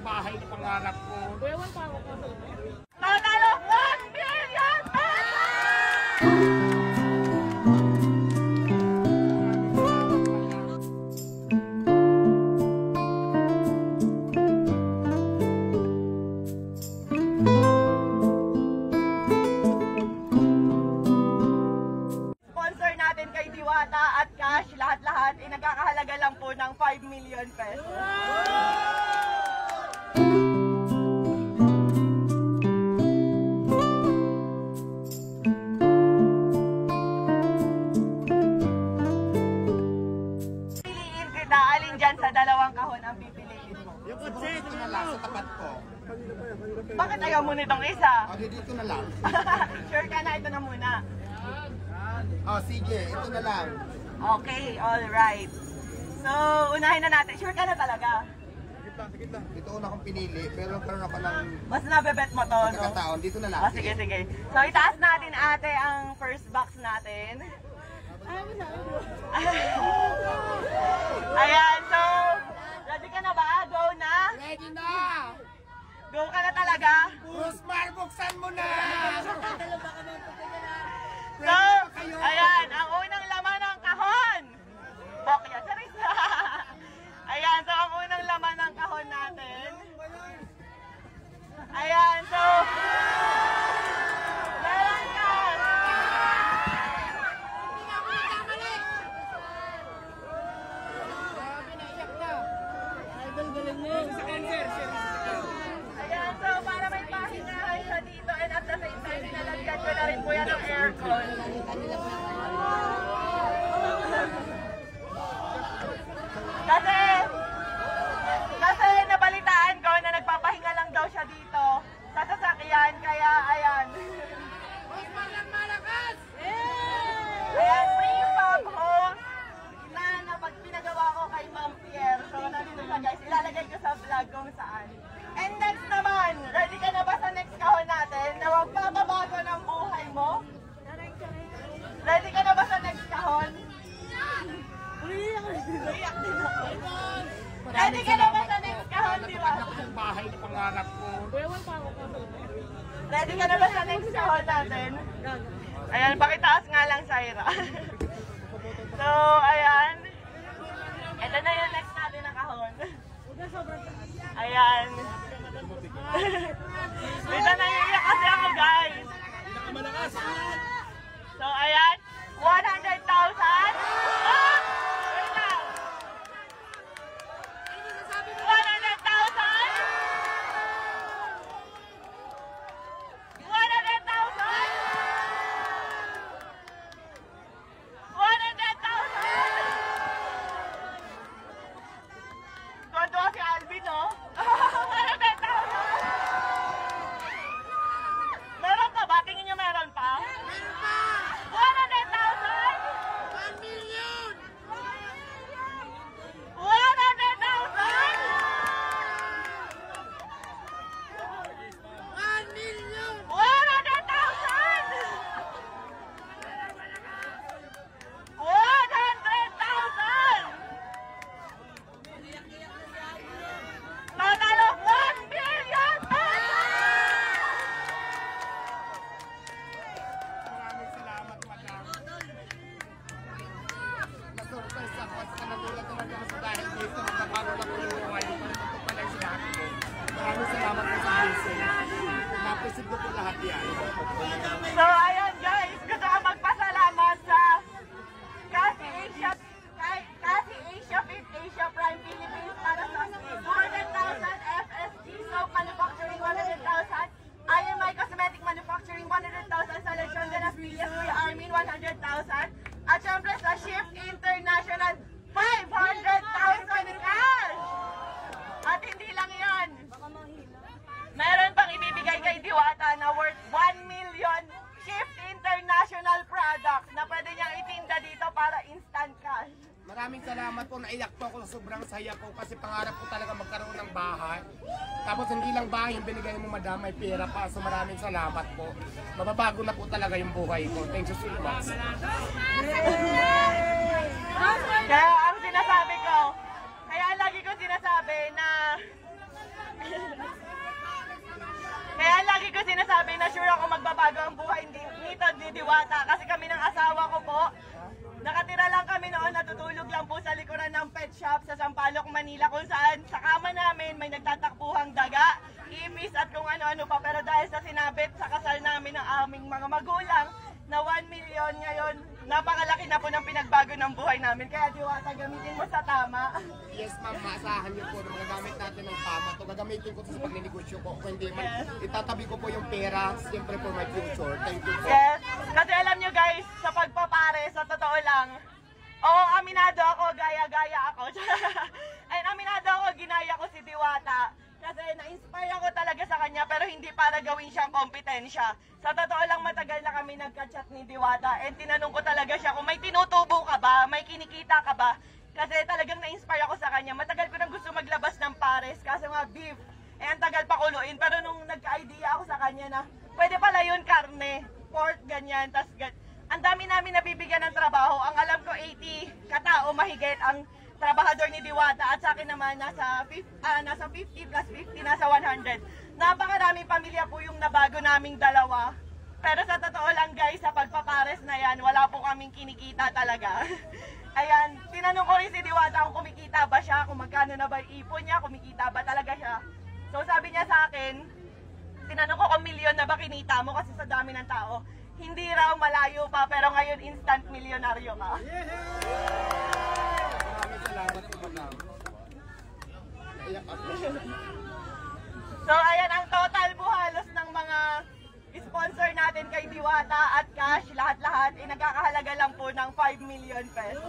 Bahay na pangarap ko. Nanalo 1 million pesos! Sponsor natin kay Diwata at Cash, lahat-lahat ay nagkakahalaga lang po ng 5 million pesos. Alin dyan sa dalawang kahon ang pipiliin mo? Yung kotse, ito na lang sa tapat ko. Bakit ayaw mo nitong isa? Okay, dito na lang. Sure ka na, ito na muna. Oh, sige, ito na lang. Okay, alright. So, unahin na natin. Sure ka na talaga? Ito una kong pinili, pero karoon ako ng Mas nabebet mo to, no? pagkakataon. Dito na lang. Oh, sige, sige. So, itaas natin ate ang first box natin. Ayan, so, ready ka na ba? Go na? Ready na! Go ka na talaga? Rosmar, buksan mo na! So, ayan, ang unang laman ng kahon. Bokya, charis. Ayan, so ang unang laman ng kahon natin. Ayan, so, meron ka. Ayan, so para may pahingahan siya dito and at the same time, nilalagyan ko na rin po yan ng aircon. Kasi nabalitaan ko na nagpapahinga lang daw siya dito sa sasakyan, kaya ayan. Ayan, free pop hose na pag pinagawa ko kay Ma'am Pierre. So, nandito siya guys, ilalagay ko sa vlog kung saan. And next naman, ready ka na ba sa next kahon natin na magpapabago ng buhay mo? Ready ka na ba sa next kahon? Ready ka na ba sa next kahon, di ba? Yung bahay na pangarap ko. Ready ka na ba sa next kahon natin? Ayan, pakitaas nga lang, Syra. So, ayan. Ito na yung next natin na kahon. Ayan. Ito na iiyak kasi ako, guys. So, ayan. 100,000. Ah! Wait lang. 100,000. 100,000. Tuwa si Alvin, no? 100,000. Meron pa ba? Tingin nyo meron pa? Meron pa! 100,000? 1 million! 100,000? 1 million! 100,000! 100,000! Nanalo 1 million pesos! Maraming salamat, madam. Na-surprise ako at nagulat naman ako sa dahil dito. Magkakaroon ako ng buhay. Ito pala yung sinabi ko. Maraming salamat po sa blessing. Napisip ko po lahat yan. So, ayun guys, gusto ko magpasalamat sa Kasi Asia Fit Asia Prime Philippines para sa 200,000, FSG Soap Manufacturing 100,000, Iron My Cosmetic Manufacturing 100,000, sa Lechon de las Villas Kuya Armin 100,000, at syempre sa Shift International 500,000 cash! At hindi lang yan, meron pang ibibigay kay Diwata na worth 1 million Maraming salamat po. Naiyak po ako. Sobrang saya ko kasi pangarap ko talaga magkaroon ng bahay. Tapos hindi lang bahay yung binigay mo, madam, may pera pa. So maraming salamat po. Mababago na po talaga yung buhay ko. Thank you so much. Kaya ang sinasabi ko, kaya lagi ko sinasabi na sure ako magbabago ang buhay nito ni Diwata kasi kami ng asawa ko po. Nakatira lang kami noon, natutulog lang po sa likuran ng pet shop sa Sampaloc, Manila kung saan sa kama namin may nagtatakbuhang daga, ipis at kung ano-ano pa. Pero dahil sa sinabit sa kasal namin ng aming mga magulang na 1 million ngayon, napakalaki na po ng pinagbago ng buhay namin. Kaya Diwata, gamitin mo sa tama. Yes ma'am, maasahan niyo po na magagamit natin ng tama to. Gagamitin ko sa pagninegosyo ko. Kung hindi man, itatabi ko po yung pera, siyempre for my future. Thank you po. Yes, kasi alam nyo guys, sa pagpapare, sa totoo lang, oo, aminado ako, gaya-gaya ako. And aminado ako, ginaya ko si Diwata. Kasi na-inspire ako talaga sa kanya, pero hindi para gawin siyang kompetensya. Sa totoo lang, matagal na kami nagka-chat ni Diwata. And tinanong ko talaga siya kung may tinutubo ka ba, may kinikita ka ba. Kasi talagang na-inspire ako sa kanya. Matagal ko nang gusto maglabas ng pares, kasi nga beef. Eh, ang tagal pa kuluin. Pero nung nagka-idea ako sa kanya na, pwede pala yun karne, pork, ganyan, tas ang dami namin nabibigyan ng trabaho. Ang alam ko 80 katao mahigit ang trabahador ni Diwata at sa akin naman nasa 50 plus 50, nasa 100. Napakaraming pamilya po yung nabago naming dalawa. Pero sa totoo lang guys, sa pagpapares na yan, wala po kaming kinikita talaga. Ayan, tinanong ko rin si Diwata kung kumikita ba siya, kung magkano na ba ipon niya, kumikita ba talaga siya. So sabi niya sa akin, tinanong ko kung milyon na ba kinita mo kasi sa dami ng tao. Hindi raw, malayo pa, pero ngayon instant milyonaryo ka. Maraming salamat po, madam. Naiyak ako. So ayan, ang total po halos ng mga sponsor natin kay Diwata at cash, lahat-lahat, nagkakahalaga lang po ng 5 million pesos.